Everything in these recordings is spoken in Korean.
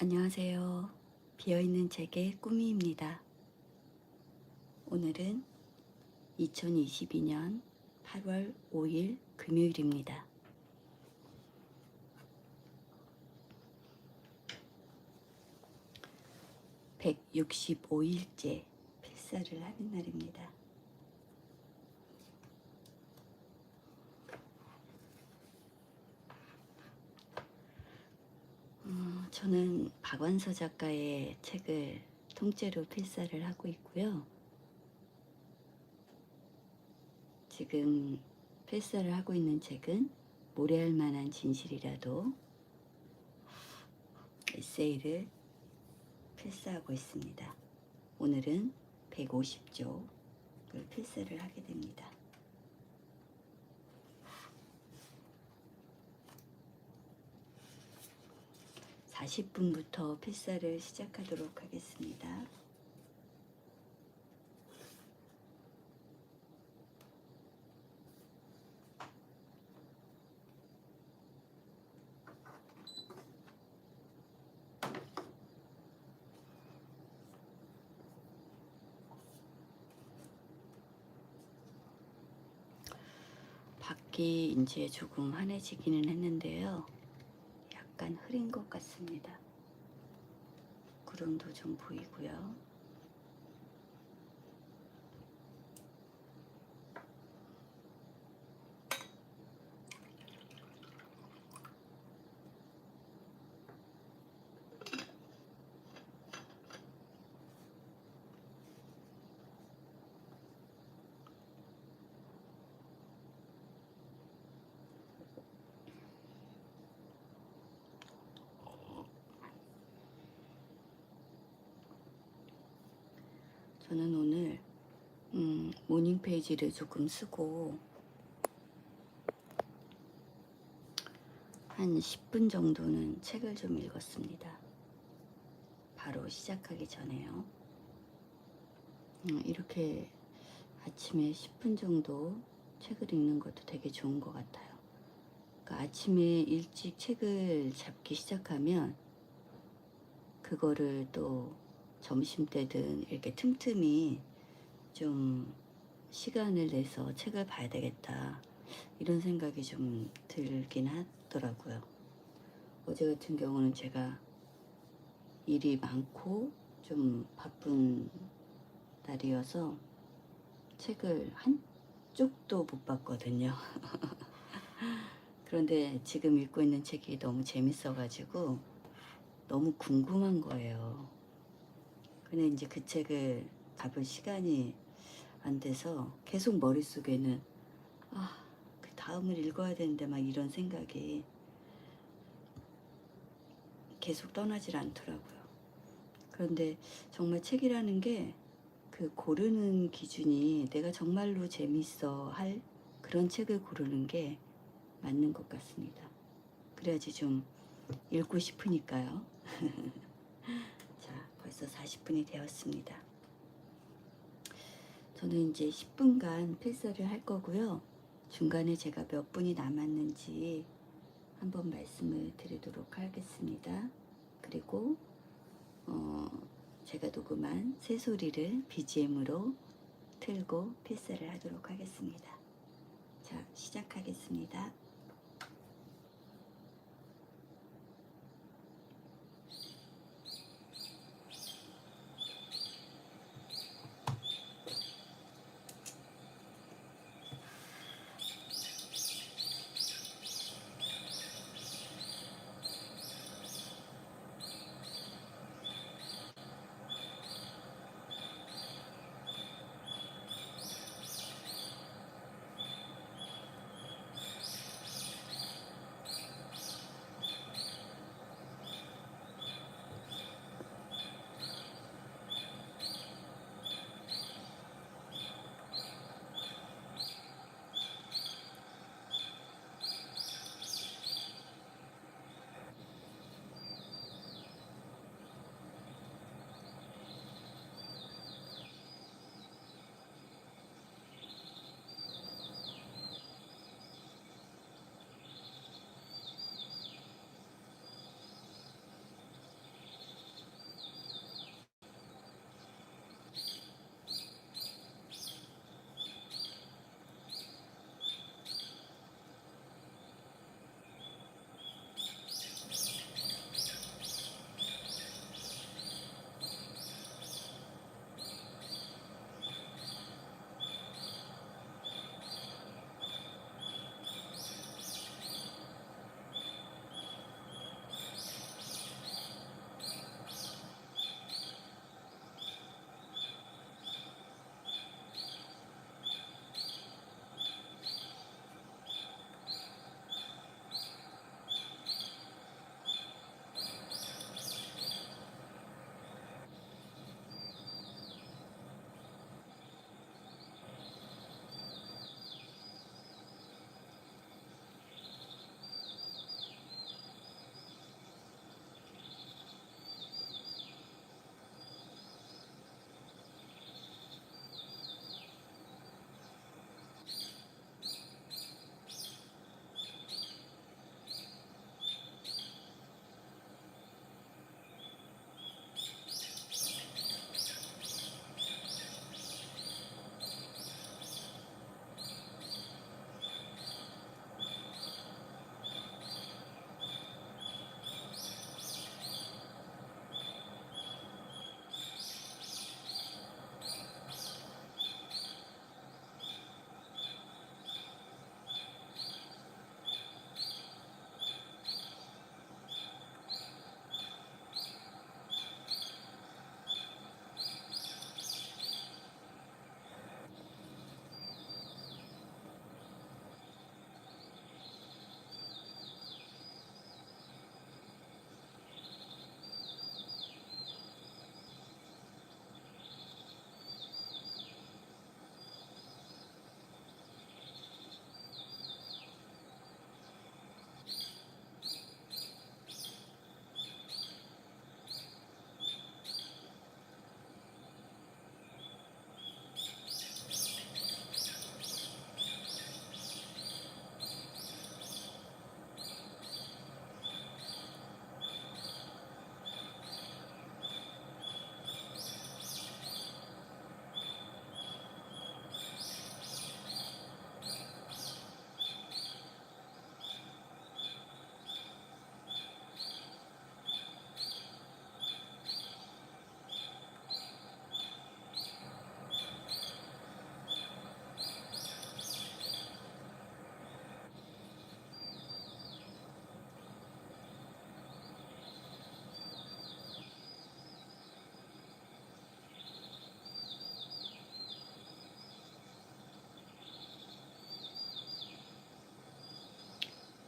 안녕하세요. 비어있는 책의 꾸미입니다. 오늘은 2022년 8월 5일 금요일입니다. (165일째) 필사를 하는 날입니다. 저는 박완서 작가의 책을 통째로 필사를 하고 있고요. 지금 필사를 하고 있는 책은 모래알 만한 진실이라도 에세이를 필사하고 있습니다. 오늘은 150쪽을 필사를 하게 됩니다. (40분부터) 필사를 시작하도록 하겠습니다. 밖이 이제 조금 환해지기는 했는데요. 약간 흐린 것 같습니다. 구름도 좀 보이고요. 저는 오늘 모닝 페이지를 조금 쓰고 한 10분 정도는 책을 좀 읽었습니다. 바로 시작하기 전에요. 이렇게 아침에 10분 정도 책을 읽는 것도 되게 좋은 것 같아요. 그러니까 아침에 일찍 책을 잡기 시작하면 그거를 또 점심때든 이렇게 틈틈이 좀 시간을 내서 책을 봐야 되겠다, 이런 생각이 좀 들긴 하더라고요. 어제 같은 경우는 제가 일이 많고 좀 바쁜 날이어서 책을 한 쪽도 못 봤거든요. 그런데 지금 읽고 있는 책이 너무 재밌어가지고 너무 궁금한 거예요. 근데 이제 그 책을 가볼 시간이 안 돼서 계속 머릿속에는 그 다음을 읽어야 되는데 막 이런 생각이 계속 떠나질 않더라고요. 그런데 정말 책이라는 게 그 고르는 기준이 내가 정말로 재밌어 할 그런 책을 고르는 게 맞는 것 같습니다. 그래야지 좀 읽고 싶으니까요. 자, 벌써 40분이 되었습니다. 저는 이제 10분간 필사를 할 거고요. 중간에 제가 몇 분이 남았는지 한번 말씀을 드리도록 하겠습니다. 그리고 제가 녹음한 새소리를 BGM으로 틀고 필사를 하도록 하겠습니다. 자, 시작하겠습니다.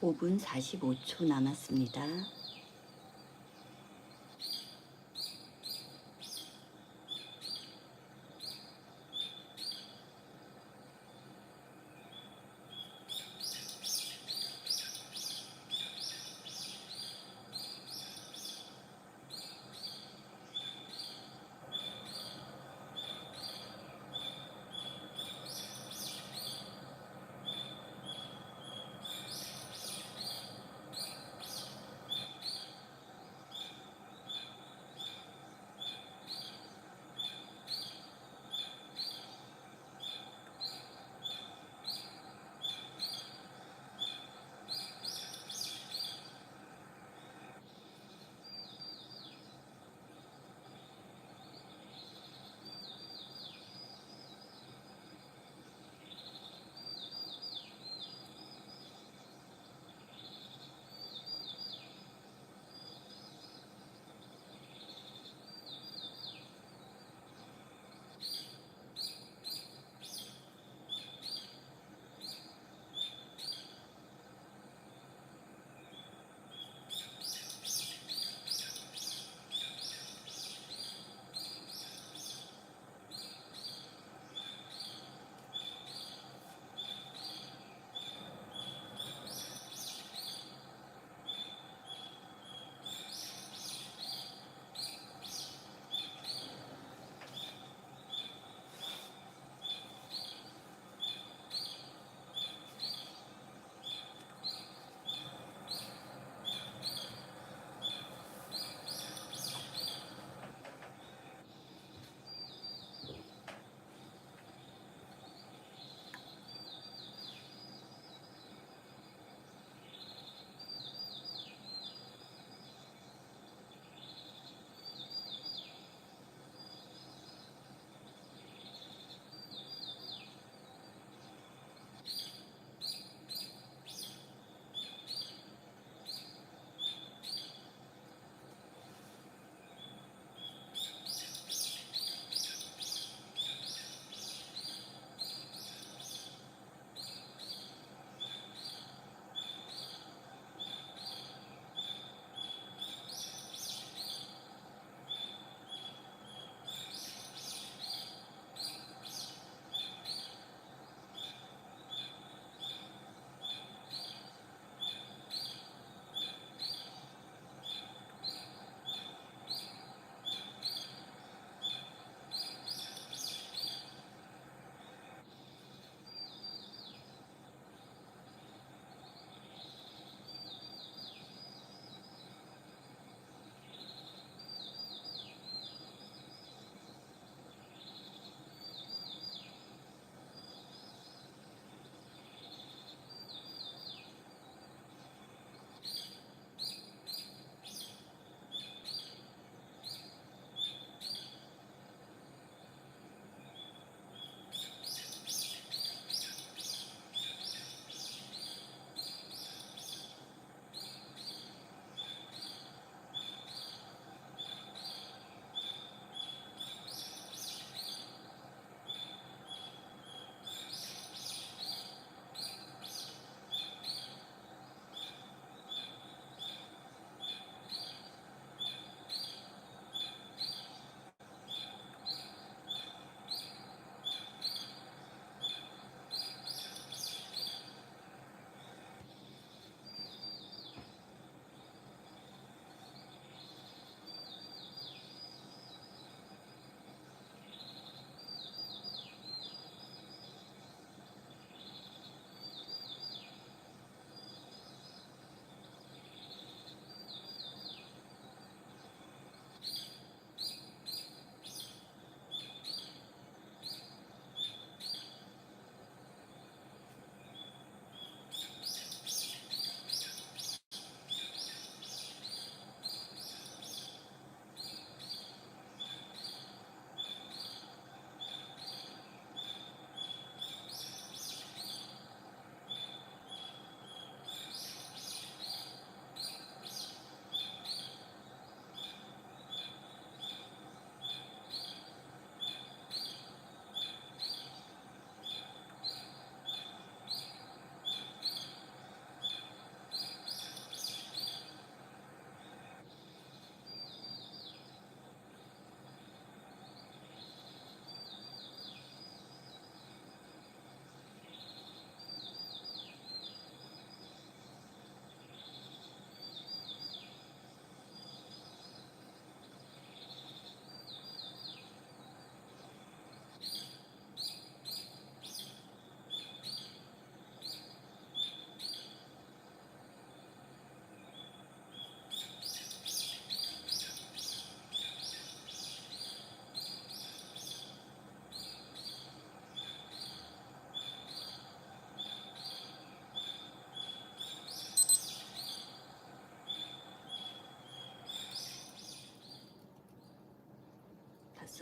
5분 45초 남았습니다.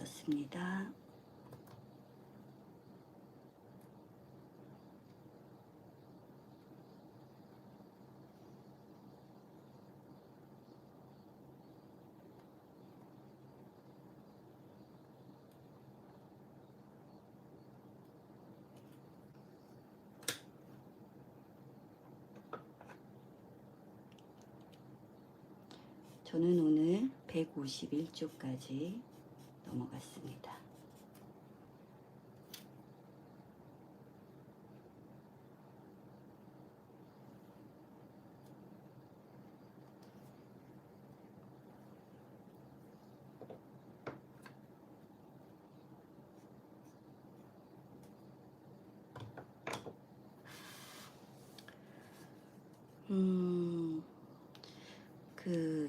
썼습니다. 저는 오늘 151쪽까지 넘어갔습니다.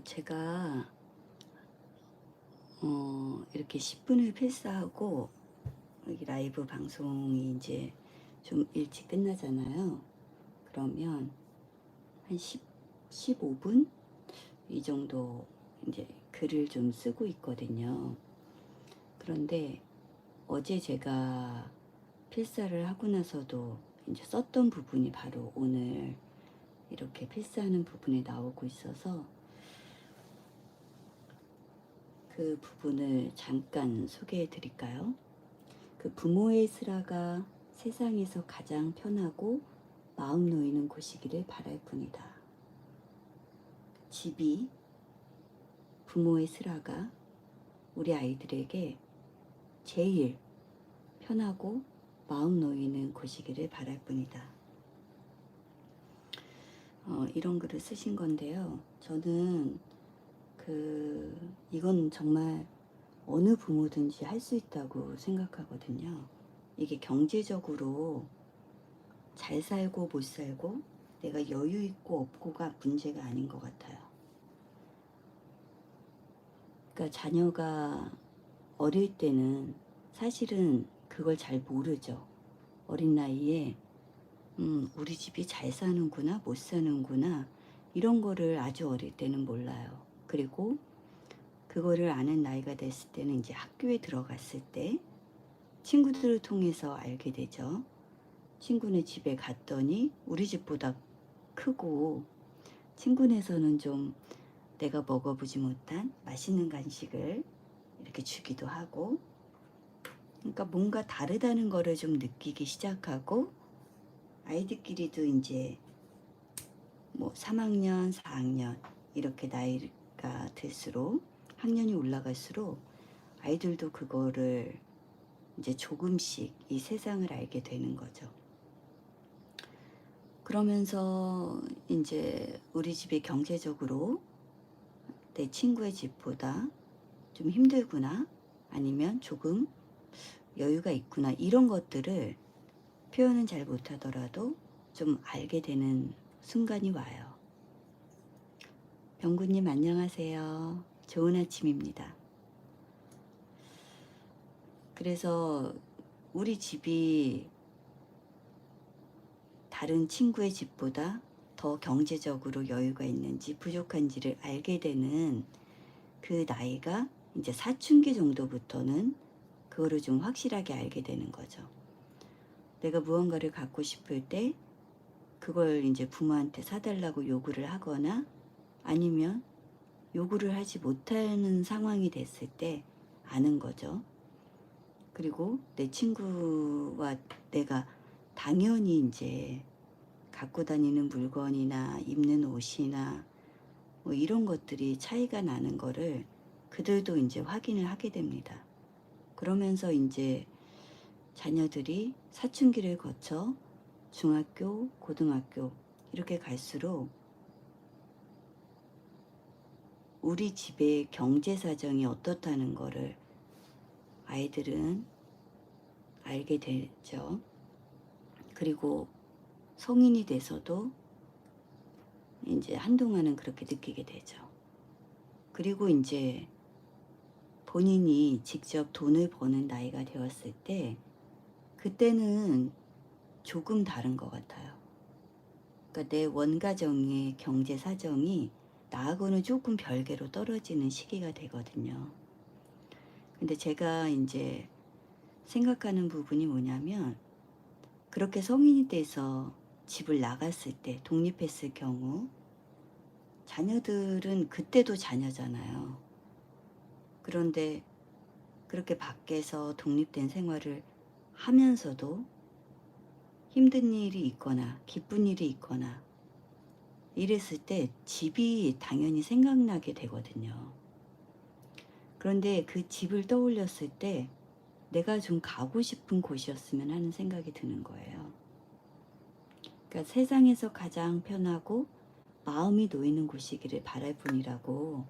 제가 이렇게 10분을 필사하고 여기 라이브 방송이 이제 좀 일찍 끝나잖아요. 그러면 한 15분 이 정도 이제 글을 좀 쓰고 있거든요. 그런데 어제 제가 필사를 하고 나서도 이제 썼던 부분이 바로 오늘 이렇게 필사하는 부분에 나오고 있어서 그 부분을 잠깐 소개해 드릴까요? 그 부모의 슬하가 세상에서 가장 편하고 마음 놓이는 곳이기를 바랄 뿐이다. 집이, 부모의 슬하가 우리 아이들에게 제일 편하고 마음 놓이는 곳이기를 바랄 뿐이다. 이런 글을 쓰신 건데요. 저는 이건 정말 어느 부모든지 할 수 있다고 생각하거든요. 이게 경제적으로 잘 살고 못 살고 내가 여유 있고 없고가 문제가 아닌 것 같아요. 그러니까 자녀가 어릴 때는 사실은 그걸 잘 모르죠. 어린 나이에 우리 집이 잘 사는구나 못 사는구나 이런 거를 아주 어릴 때는 몰라요. 그리고 그거를 아는 나이가 됐을 때는 이제 학교에 들어갔을 때 친구들을 통해서 알게 되죠. 친구네 집에 갔더니 우리 집보다 크고 친구네에서는 좀 내가 먹어보지 못한 맛있는 간식을 이렇게 주기도 하고, 그러니까 뭔가 다르다는 거를 좀 느끼기 시작하고 아이들끼리도 이제 뭐 3학년, 4학년 이렇게 나이가 들수록 학년이 올라갈수록 아이들도 그거를 이제 조금씩 이 세상을 알게 되는 거죠. 그러면서 이제 우리 집이 경제적으로 내 친구의 집보다 좀 힘들구나 아니면 조금 여유가 있구나 이런 것들을 표현은 잘 못하더라도 좀 알게 되는 순간이 와요. 병구님 안녕하세요. 좋은 아침입니다. 그래서 우리 집이 다른 친구의 집보다 더 경제적으로 여유가 있는지 부족한지를 알게 되는 그 나이가 이제 사춘기 정도부터는 그거를 좀 확실하게 알게 되는 거죠. 내가 무언가를 갖고 싶을 때 그걸 이제 부모한테 사달라고 요구를 하거나 아니면 요구를 하지 못하는 상황이 됐을 때 아는 거죠. 그리고 내 친구와 내가 당연히 이제 갖고 다니는 물건이나 입는 옷이나 뭐 이런 것들이 차이가 나는 거를 그들도 이제 확인을 하게 됩니다. 그러면서 이제 자녀들이 사춘기를 거쳐 중학교, 고등학교 이렇게 갈수록 우리 집의 경제 사정이 어떻다는 거를 아이들은 알게 되죠. 그리고 성인이 돼서도 이제 한동안은 그렇게 느끼게 되죠. 그리고 이제 본인이 직접 돈을 버는 나이가 되었을 때 그때는 조금 다른 것 같아요. 그러니까 내 원가정의 경제 사정이 나하고는 조금 별개로 떨어지는 시기가 되거든요. 근데 제가 이제 생각하는 부분이 뭐냐면, 그렇게 성인이 돼서 집을 나갔을 때, 독립했을 경우, 자녀들은 그때도 자녀잖아요. 그런데 그렇게 밖에서 독립된 생활을 하면서도 힘든 일이 있거나 기쁜 일이 있거나 이랬을 때 집이 당연히 생각나게 되거든요. 그런데 그 집을 떠올렸을 때 내가 좀 가고 싶은 곳이었으면 하는 생각이 드는 거예요. 그러니까 세상에서 가장 편하고 마음이 놓이는 곳이기를 바랄 뿐이라고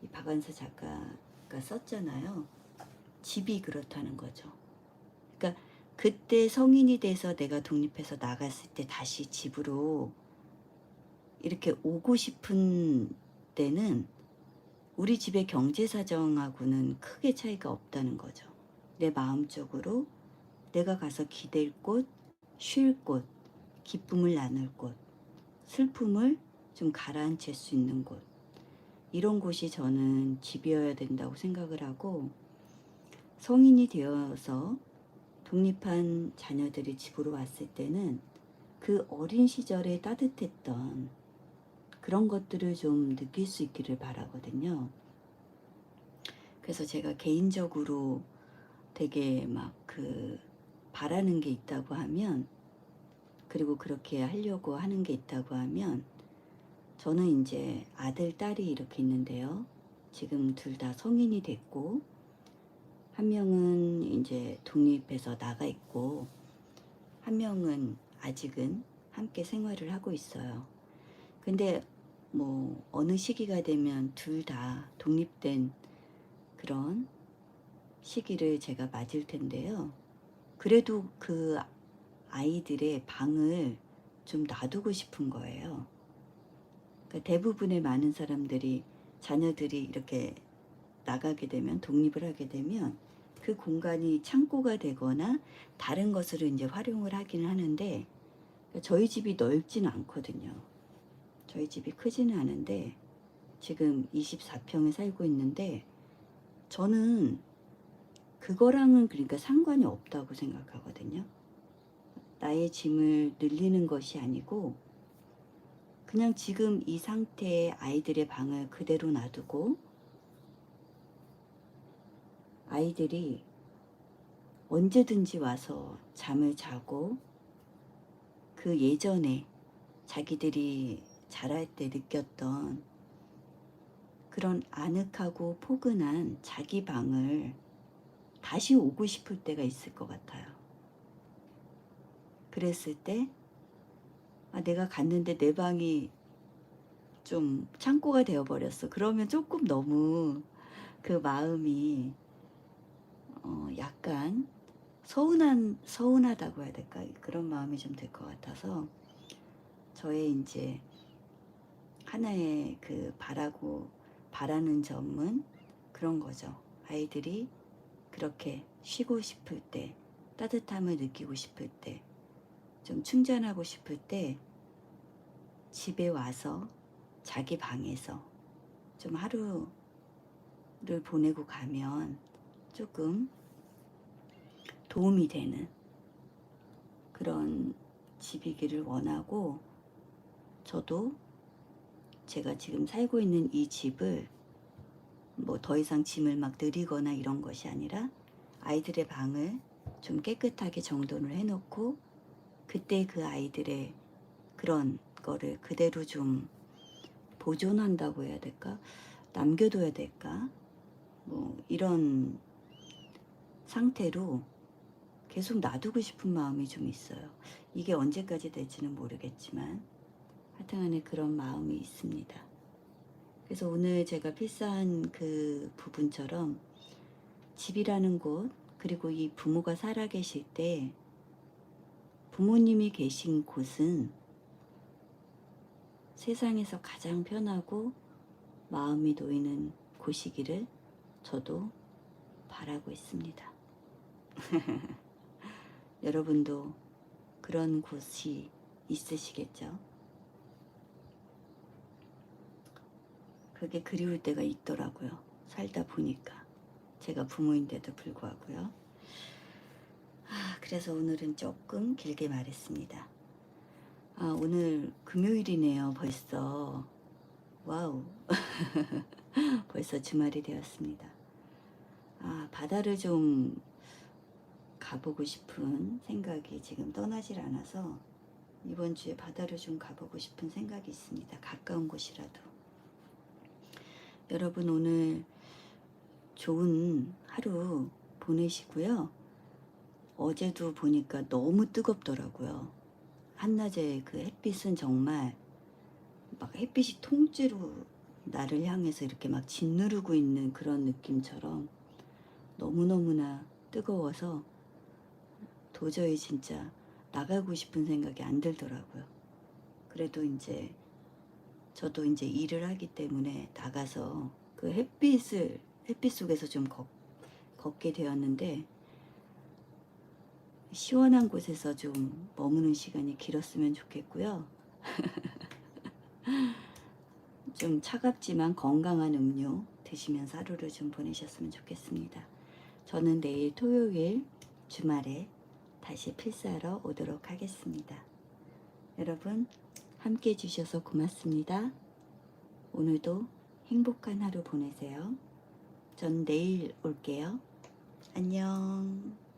이 박완서 작가가 썼잖아요. 집이 그렇다는 거죠. 그러니까 그때 성인이 돼서 내가 독립해서 나갔을 때 다시 집으로 이렇게 오고 싶은 때는 우리 집의 경제 사정하고는 크게 차이가 없다는 거죠. 내 마음적으로 내가 가서 기댈 곳, 쉴 곳, 기쁨을 나눌 곳, 슬픔을 좀 가라앉힐 수 있는 곳, 이런 곳이 저는 집이어야 된다고 생각을 하고, 성인이 되어서 독립한 자녀들이 집으로 왔을 때는 그 어린 시절에 따뜻했던 그런 것들을 좀 느낄 수 있기를 바라거든요. 그래서 제가 개인적으로 되게 막 바라는 게 있다고 하면, 그리고 그렇게 하려고 하는 게 있다고 하면, 저는 이제 아들, 딸이 이렇게 있는데요. 지금 둘 다 성인이 됐고, 한 명은 이제 독립해서 나가 있고, 한 명은 아직은 함께 생활을 하고 있어요. 근데 뭐 어느 시기가 되면 둘 다 독립된 그런 시기를 제가 맞을 텐데요. 그래도 그 아이들의 방을 좀 놔두고 싶은 거예요. 그러니까 대부분의 많은 사람들이, 자녀들이 이렇게 나가게 되면, 독립을 하게 되면 그 공간이 창고가 되거나 다른 것으로 이제 활용을 하기는 하는데, 저희 집이 넓지는 않거든요. 저희 집이 크지는 않은데 지금 24평에 살고 있는데, 저는 그거랑은 그러니까 상관이 없다고 생각하거든요. 나의 짐을 늘리는 것이 아니고 그냥 지금 이 상태의 아이들의 방을 그대로 놔두고 아이들이 언제든지 와서 잠을 자고 그 예전에 자기들이 자랄 때 느꼈던 그런 아늑하고 포근한 자기 방을 다시 오고 싶을 때가 있을 것 같아요. 그랬을 때 내가 갔는데 내 방이 좀 창고가 되어버렸어. 그러면 조금 너무 그 마음이 약간 서운하다고 해야 될까? 그런 마음이 좀 들 것 같아서, 저의 이제 하나의 바라는 점은 그런 거죠. 아이들이 그렇게 쉬고 싶을 때, 따뜻함을 느끼고 싶을 때, 좀 충전하고 싶을 때 집에 와서 자기 방에서 좀 하루를 보내고 가면 조금 도움이 되는 그런 집이기를 원하고, 저도 제가 지금 살고 있는 이 집을 뭐 더 이상 짐을 막 늘리거나 이런 것이 아니라 아이들의 방을 좀 깨끗하게 정돈을 해놓고 그때 그 아이들의 그런 거를 그대로 좀 보존한다고 해야 될까? 남겨둬야 될까? 뭐 이런 상태로 계속 놔두고 싶은 마음이 좀 있어요. 이게 언제까지 될지는 모르겠지만 하여튼간에 그런 마음이 있습니다. 그래서 오늘 제가 필사한 그 부분처럼 집이라는 곳, 그리고 이 부모가 살아계실 때 부모님이 계신 곳은 세상에서 가장 편하고 마음이 놓이는 곳이기를 저도 바라고 있습니다. 여러분도 그런 곳이 있으시겠죠? 그게 그리울 때가 있더라고요. 살다 보니까. 제가 부모인데도 불구하고요. 그래서 오늘은 조금 길게 말했습니다. 오늘 금요일이네요. 벌써. 와우. 벌써 주말이 되었습니다. 바다를 좀 가보고 싶은 생각이 지금 떠나질 않아서 이번 주에 바다를 좀 가보고 싶은 생각이 있습니다. 가까운 곳이라도. 여러분 오늘 좋은 하루 보내시고요. 어제도 보니까 너무 뜨겁더라고요. 한낮에 그 햇빛은 정말 막 햇빛이 통째로 나를 향해서 이렇게 막 짓누르고 있는 그런 느낌처럼 너무너무나 뜨거워서 도저히 진짜 나가고 싶은 생각이 안 들더라고요. 그래도 이제 저도 이제 일을 하기 때문에 나가서 그 햇빛 속에서 좀 걷게 되었는데 시원한 곳에서 좀 머무는 시간이 길었으면 좋겠고요. 좀 차갑지만 건강한 음료 드시면서 하루를 좀 보내셨으면 좋겠습니다. 저는 내일 토요일 주말에 다시 필사하러 오도록 하겠습니다. 여러분 함께 해주셔서 고맙습니다. 오늘도 행복한 하루 보내세요. 전 내일 올게요. 안녕.